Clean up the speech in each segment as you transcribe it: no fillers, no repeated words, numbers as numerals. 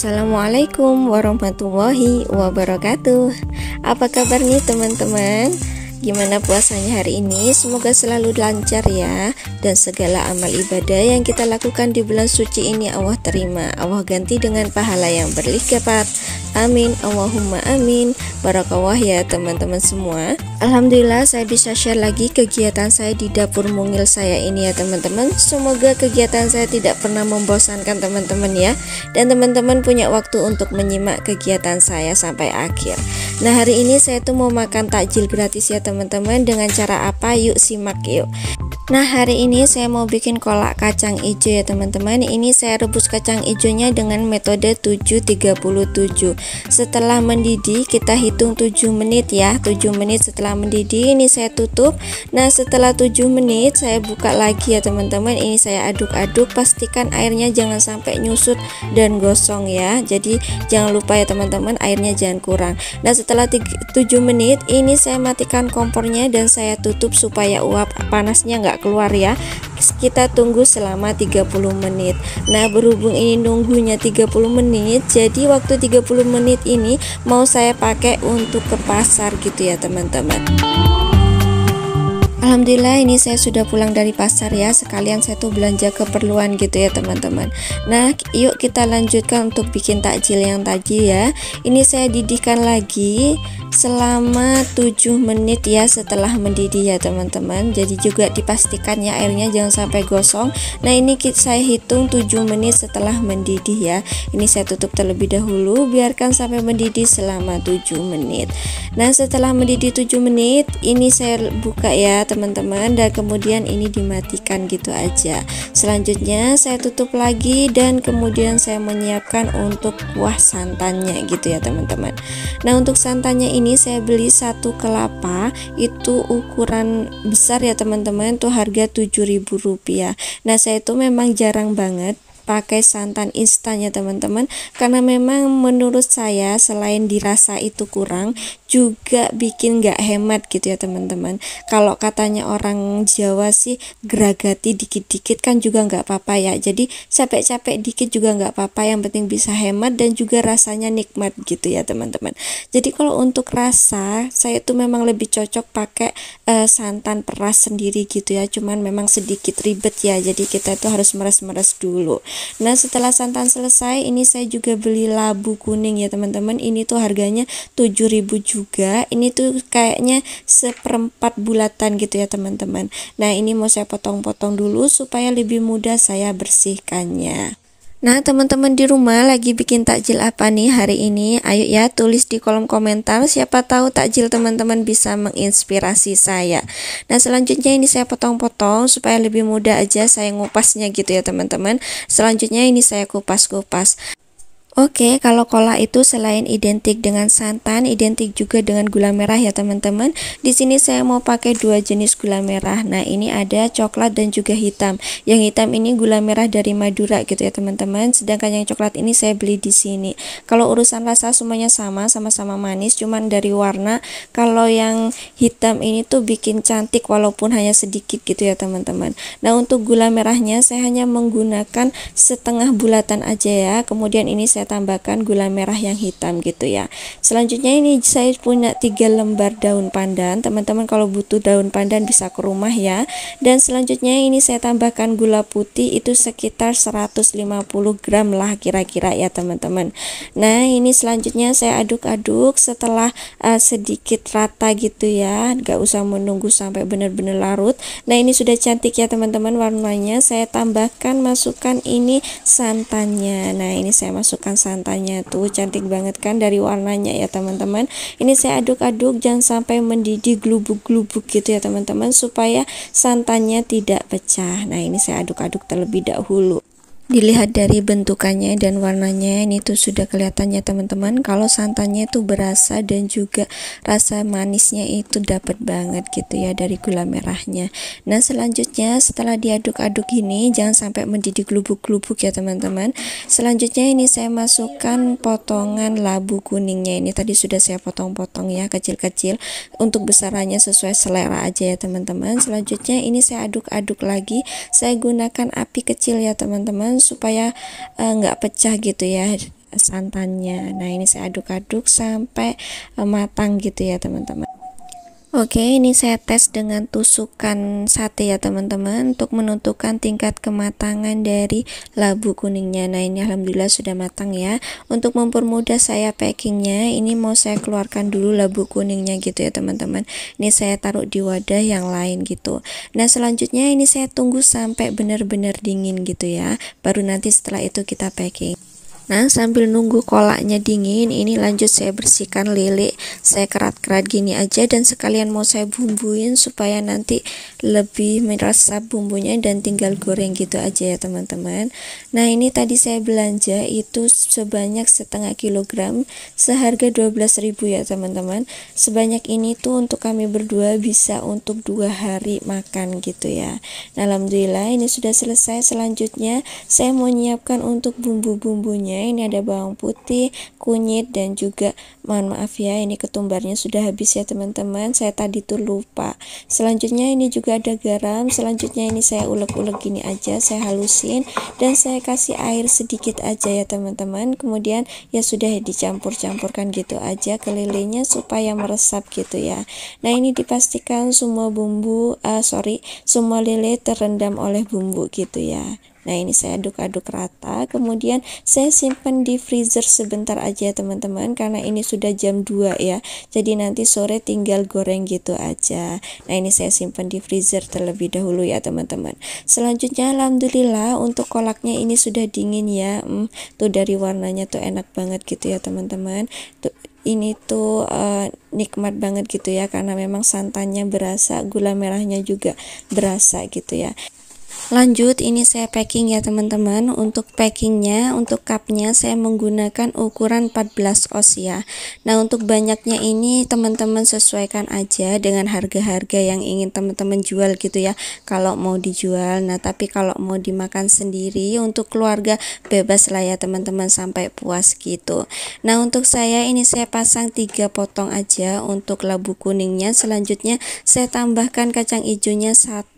Assalamualaikum warahmatullahi wabarakatuh. Apa kabar nih teman-teman? Gimana puasanya hari ini? Semoga selalu lancar ya. Dan segala amal ibadah yang kita lakukan di bulan suci ini Allah terima, Allah ganti dengan pahala yang berlipat. Amin, Allahumma amin. Barakallah ya teman-teman semua. Alhamdulillah saya bisa share lagi kegiatan saya di dapur mungil saya ini ya teman-teman. Semoga kegiatan saya tidak pernah membosankan teman-teman ya. Dan teman-teman punya waktu untuk menyimak kegiatan saya sampai akhir. Nah, hari ini saya tuh mau makan takjil gratis ya teman-teman. Dengan cara apa? Yuk simak yuk. Nah, hari ini saya mau bikin kolak kacang hijau ya teman-teman. Ini saya rebus kacang hijaunya dengan metode 7:37. Setelah mendidih kita hitung 7 menit ya. 7 menit setelah mendidih ini saya tutup. Nah, setelah 7 menit saya buka lagi ya teman-teman. Ini saya aduk-aduk, pastikan airnya jangan sampai nyusut dan gosong ya. Jadi jangan lupa ya teman-teman, airnya jangan kurang. Nah, setelah 7 menit ini saya matikan kompornya dan saya tutup supaya uap panasnya nggak keluar ya. Kita tunggu selama 30 menit. Nah, berhubung ini nunggunya 30 menit, jadi waktu 30 menit ini mau saya pakai untuk ke pasar gitu ya teman-teman. Alhamdulillah ini saya sudah pulang dari pasar ya. Sekalian saya tuh belanja keperluan gitu ya teman-teman. Nah, yuk kita lanjutkan untuk bikin takjil yang tadi ya. Ini saya didihkan lagi selama 7 menit ya setelah mendidih ya teman-teman. Jadi juga dipastikan ya airnya jangan sampai gosong. Nah, ini saya hitung 7 menit setelah mendidih ya. Ini saya tutup terlebih dahulu, biarkan sampai mendidih selama 7 menit. Nah, setelah mendidih 7 menit ini saya buka ya teman-teman, dan kemudian ini dimatikan gitu aja. Selanjutnya saya tutup lagi dan kemudian saya menyiapkan untuk kuah santannya gitu ya teman-teman. Nah, untuk santannya ini saya beli 1 kelapa, itu ukuran besar ya teman-teman, tuh harga Rp7.000. Nah, saya itu memang jarang banget pakai santan instan ya teman-teman, karena memang menurut saya selain dirasa itu kurang, juga bikin nggak hemat gitu ya teman-teman. Kalau katanya orang Jawa sih geragati dikit-dikit kan juga nggak apa-apa ya, jadi capek-capek dikit juga nggak apa-apa, yang penting bisa hemat dan juga rasanya nikmat gitu ya teman-teman. Jadi kalau untuk rasa saya tuh memang lebih cocok pakai santan peras sendiri gitu ya, cuman memang sedikit ribet ya, jadi kita tuh harus meres-meres dulu. Nah, setelah santan selesai ini saya juga beli labu kuning ya teman-teman. Ini tuh harganya 7.000 juga. Ini tuh kayaknya 1/4 bulatan gitu ya teman-teman. Nah, ini mau saya potong-potong dulu supaya lebih mudah saya bersihkannya. Nah, teman-teman di rumah lagi bikin takjil apa nih hari ini? Ayo ya tulis di kolom komentar, siapa tahu takjil teman-teman bisa menginspirasi saya. Nah, selanjutnya ini saya potong-potong supaya lebih mudah aja saya ngupasnya gitu ya teman-teman. Selanjutnya ini saya kupas-kupas. Oke, kalau kolak itu selain identik dengan santan, identik juga dengan gula merah ya teman-teman. Di sini saya mau pakai 2 jenis gula merah. Nah, ini ada coklat dan juga hitam. Yang hitam ini gula merah dari Madura gitu ya teman-teman. Sedangkan yang coklat ini saya beli di sini. Kalau urusan rasa semuanya sama-sama manis, cuman dari warna. Kalau yang hitam ini tuh bikin cantik walaupun hanya sedikit gitu ya teman-teman. Nah, untuk gula merahnya saya hanya menggunakan setengah bulatan aja ya. Kemudian ini saya tambahkan gula merah yang hitam gitu ya. Selanjutnya ini saya punya 3 lembar daun pandan. Teman-teman kalau butuh daun pandan bisa ke rumah ya. Dan selanjutnya ini saya tambahkan gula putih, itu sekitar 150 gram lah kira-kira ya teman-teman. Nah, ini selanjutnya saya aduk-aduk setelah sedikit rata gitu ya, nggak usah menunggu sampai benar-benar larut. Nah, ini sudah cantik ya teman-teman warnanya. Saya tambahkan, masukkan ini santannya. Nah, ini saya masukkan santannya, tuh cantik banget kan dari warnanya ya teman-teman. Ini saya aduk-aduk jangan sampai mendidih glubuk-glubuk gitu ya teman-teman, supaya santannya tidak pecah. Nah, ini saya aduk-aduk terlebih dahulu. Dilihat dari bentukannya dan warnanya ini tuh sudah kelihatannya teman-teman kalau santannya itu berasa dan juga rasa manisnya itu dapat banget gitu ya dari gula merahnya. Nah, selanjutnya setelah diaduk-aduk ini jangan sampai mendidih glubuk-glubuk ya teman-teman. Selanjutnya ini saya masukkan potongan labu kuningnya. Ini tadi sudah saya potong-potong ya kecil-kecil, untuk besarannya sesuai selera aja ya teman-teman. Selanjutnya ini saya aduk-aduk lagi, saya gunakan api kecil ya teman-teman supaya nggak pecah gitu ya. santannya. Nah ini saya aduk-aduk sampai matang gitu ya teman-teman. Oke, ini saya tes dengan tusukan sate ya teman-teman untuk menentukan tingkat kematangan dari labu kuningnya. Nah ini alhamdulillah sudah matang ya. Untuk mempermudah saya packingnya, ini mau saya keluarkan dulu labu kuningnya gitu ya teman-teman. Ini saya taruh di wadah yang lain gitu. Nah selanjutnya ini saya tunggu sampai benar-benar dingin gitu ya. Baru nanti setelah itu kita packing. Nah sambil nunggu kolaknya dingin, ini lanjut saya bersihkan lele, saya kerat-kerat gini aja, dan sekalian mau saya bumbuin supaya nanti lebih meresap bumbunya dan tinggal goreng gitu aja ya teman-teman. Nah ini tadi saya belanja itu sebanyak setengah kilogram, seharga 12.000 ya teman-teman. Sebanyak ini tuh untuk kami berdua bisa untuk 2 hari makan gitu ya. Nah alhamdulillah ini sudah selesai. Selanjutnya saya mau nyiapkan untuk bumbu-bumbunya. Ini ada bawang putih, kunyit, dan juga mohon maaf ya ini ketumbarnya sudah habis ya teman-teman, saya tadi tuh lupa. Selanjutnya ini juga ada garam. Selanjutnya ini saya ulek-ulek gini aja, saya halusin dan saya kasih air sedikit aja ya teman-teman. Kemudian ya sudah dicampur-campurkan gitu aja ke lelenya supaya meresap gitu ya. Nah ini dipastikan semua semua lele terendam oleh bumbu gitu ya. Nah ini saya aduk-aduk rata, kemudian saya simpan di freezer sebentar aja teman-teman, karena ini sudah jam 2 ya, jadi nanti sore tinggal goreng gitu aja. Nah ini saya simpan di freezer terlebih dahulu ya teman-teman. Selanjutnya alhamdulillah untuk kolaknya ini sudah dingin ya. Tuh dari warnanya tuh enak banget gitu ya teman-teman. Tuh ini tuh nikmat banget gitu ya, karena memang santannya berasa, gula merahnya juga berasa gitu ya. Lanjut ini saya packing ya teman-teman. Untuk packingnya, untuk cupnya saya menggunakan ukuran 14 oz ya. Nah untuk banyaknya ini teman-teman sesuaikan aja dengan harga-harga yang ingin teman-teman jual gitu ya, kalau mau dijual. Nah tapi kalau mau dimakan sendiri untuk keluarga bebas lah ya teman-teman sampai puas gitu. Nah untuk saya ini saya pasang 3 potong aja untuk labu kuningnya. Selanjutnya saya tambahkan kacang hijaunya 1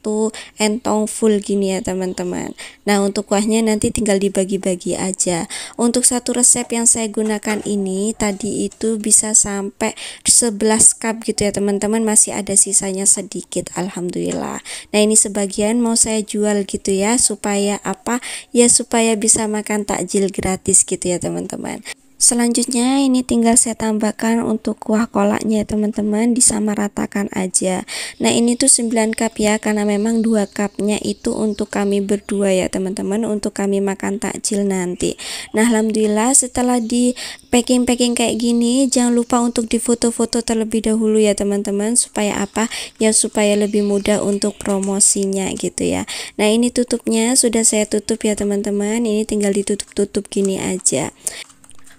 entong full gini ya teman-teman. Nah untuk kuahnya nanti tinggal dibagi-bagi aja. Untuk satu resep yang saya gunakan ini tadi itu bisa sampai 11 cup gitu ya teman-teman, masih ada sisanya sedikit alhamdulillah. Nah ini sebagian mau saya jual gitu ya, supaya apa ya, supaya bisa makan takjil gratis gitu ya teman-teman. Selanjutnya ini tinggal saya tambahkan untuk kuah kolaknya teman-teman, disamaratakan aja. Nah ini tuh 9 cup ya, karena memang 2 cupnya itu untuk kami berdua ya teman-teman, untuk kami makan takjil nanti. Nah alhamdulillah setelah di packing kayak gini, jangan lupa untuk difoto-foto terlebih dahulu ya teman-teman, supaya apa ya, supaya lebih mudah untuk promosinya gitu ya. Nah ini tutupnya sudah saya tutup ya teman-teman, ini tinggal ditutup-tutup gini aja.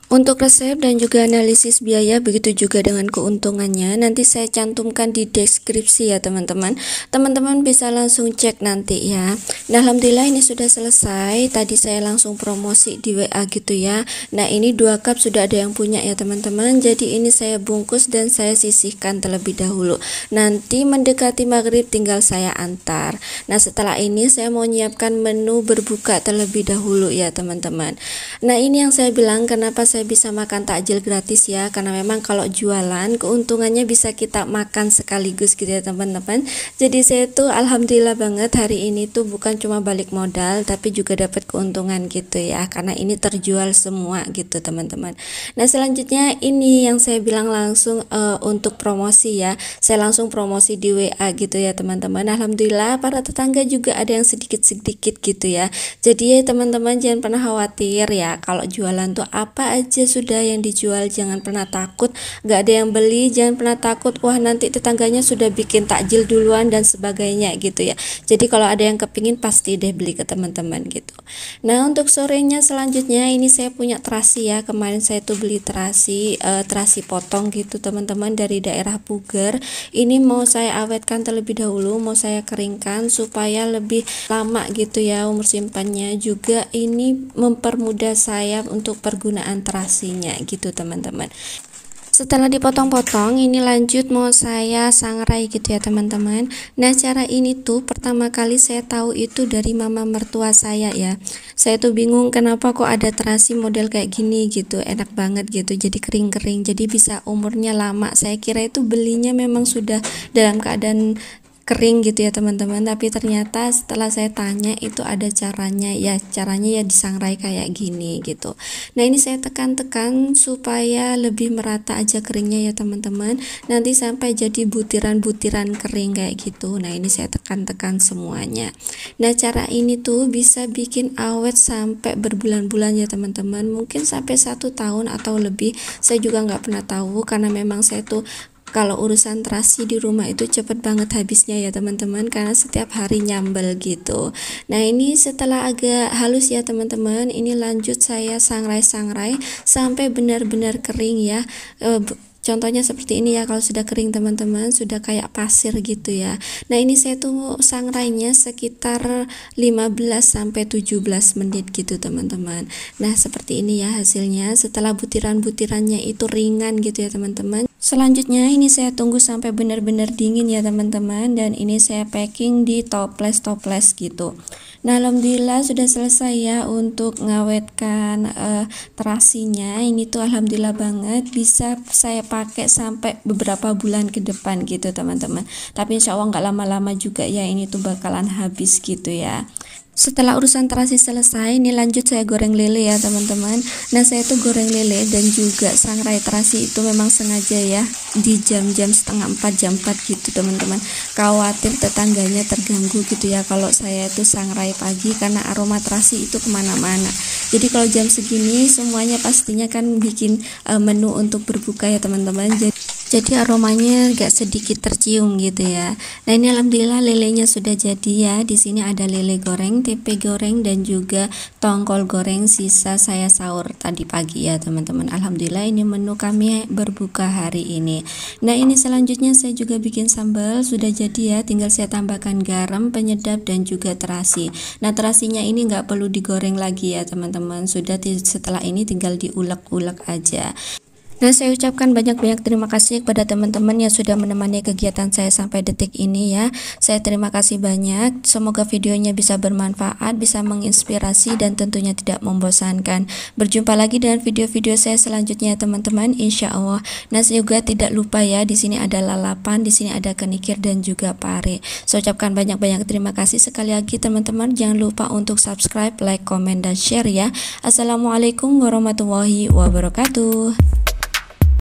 Untuk resep dan juga analisis biaya, begitu juga dengan keuntungannya, nanti saya cantumkan di deskripsi ya teman-teman. Teman-teman bisa langsung cek nanti ya. Nah alhamdulillah ini sudah selesai. Tadi saya langsung promosi di WA gitu ya. Nah ini 2 cup sudah ada yang punya ya teman-teman. Jadi ini saya bungkus dan saya sisihkan terlebih dahulu. Nanti mendekati maghrib tinggal saya antar. Nah setelah ini saya mau nyiapkan menu berbuka terlebih dahulu ya teman-teman. Nah ini yang saya bilang kenapa saya bisa makan takjil gratis ya, karena memang kalau jualan keuntungannya bisa kita makan sekaligus gitu ya teman-teman. Jadi saya tuh alhamdulillah banget hari ini tuh bukan cuma balik modal tapi juga dapat keuntungan gitu ya, karena ini terjual semua gitu teman-teman. Nah selanjutnya ini yang saya bilang langsung untuk promosi ya, saya langsung promosi di WA gitu ya teman-teman. Alhamdulillah para tetangga juga ada yang sedikit-sedikit gitu ya. Jadi ya teman-teman jangan pernah khawatir ya, kalau jualan tuh apa aja sudah yang dijual, jangan pernah takut gak ada yang beli, jangan pernah takut wah nanti tetangganya sudah bikin takjil duluan dan sebagainya gitu ya. Jadi kalau ada yang kepingin pasti deh beli ke teman-teman gitu. Nah untuk sorenya selanjutnya ini saya punya terasi ya, kemarin saya tuh beli terasi potong gitu teman-teman dari daerah Puger. Ini mau saya awetkan terlebih dahulu, mau saya keringkan supaya lebih lama gitu ya umur simpannya, juga ini mempermudah saya untuk pergunaan terasinya gitu teman-teman. Setelah dipotong-potong, ini lanjut mau saya sangrai gitu ya teman-teman. Nah, cara ini tuh pertama kali saya tahu itu dari mama mertua saya ya. Saya tuh bingung kenapa kok ada terasi model kayak gini gitu, enak banget gitu, jadi kering-kering, jadi bisa umurnya lama. Saya kira itu belinya memang sudah dalam keadaan kering gitu ya teman-teman, tapi ternyata setelah saya tanya itu ada caranya ya, caranya ya disangrai kayak gini gitu. Nah, ini saya tekan-tekan supaya lebih merata aja keringnya ya teman-teman, nanti sampai jadi butiran-butiran kering kayak gitu. Nah, ini saya tekan-tekan semuanya. Nah, cara ini tuh bisa bikin awet sampai berbulan-bulan ya teman-teman, mungkin sampai 1 tahun atau lebih. Saya juga nggak pernah tahu karena memang saya tuh kalau urusan terasi di rumah itu cepet banget habisnya ya teman-teman, karena setiap hari nyambel gitu. Nah, ini setelah agak halus ya teman-teman, ini lanjut saya sangrai-sangrai sampai benar-benar kering ya. Contohnya seperti ini ya, kalau sudah kering teman-teman, sudah kayak pasir gitu ya. Nah, ini saya tuh sangrainya sekitar 15-17 menit gitu teman-teman. Nah, seperti ini ya hasilnya setelah butiran-butirannya itu ringan gitu ya teman-teman. Selanjutnya ini saya tunggu sampai benar-benar dingin ya teman-teman, dan ini saya packing di toples gitu. Nah, alhamdulillah sudah selesai ya untuk ngawetkan terasinya. Ini tuh alhamdulillah banget bisa saya pakai sampai beberapa bulan ke depan gitu teman-teman. Tapi insya Allah nggak lama-lama juga ya, ini tuh bakalan habis gitu ya. Setelah urusan terasi selesai, ini lanjut saya goreng lele ya teman-teman. Nah, saya tuh goreng lele dan juga sangrai terasi itu memang sengaja ya di jam-jam setengah 4, jam 4 gitu teman-teman. Khawatir tetangganya terganggu gitu ya kalau saya itu sangrai pagi, karena aroma terasi itu kemana-mana. Jadi kalau jam segini semuanya pastinya kan bikin menu untuk berbuka ya teman-teman. Jadi aromanya agak sedikit tercium gitu ya. Nah, ini alhamdulillah lelenya sudah jadi ya. Di sini ada lele goreng, tempe goreng, dan juga tongkol goreng sisa saya sahur tadi pagi ya teman-teman. Alhamdulillah ini menu kami berbuka hari ini. Nah, ini selanjutnya saya juga bikin sambal, sudah jadi ya. Tinggal saya tambahkan garam, penyedap, dan juga terasi. Nah, terasinya ini nggak perlu digoreng lagi ya teman-teman. Sudah setelah ini tinggal diulek-ulek aja. Nah, saya ucapkan banyak-banyak terima kasih kepada teman-teman yang sudah menemani kegiatan saya sampai detik ini ya. Saya terima kasih banyak. Semoga videonya bisa bermanfaat, bisa menginspirasi, dan tentunya tidak membosankan. Berjumpa lagi dengan video-video saya selanjutnya teman-teman, insya Allah. Nah, saya juga tidak lupa ya, di sini ada lalapan, di sini ada kenikir, dan juga pare. Saya ucapkan banyak-banyak terima kasih sekali lagi teman-teman. Jangan lupa untuk subscribe, like, komen, dan share ya. Assalamualaikum warahmatullahi wabarakatuh.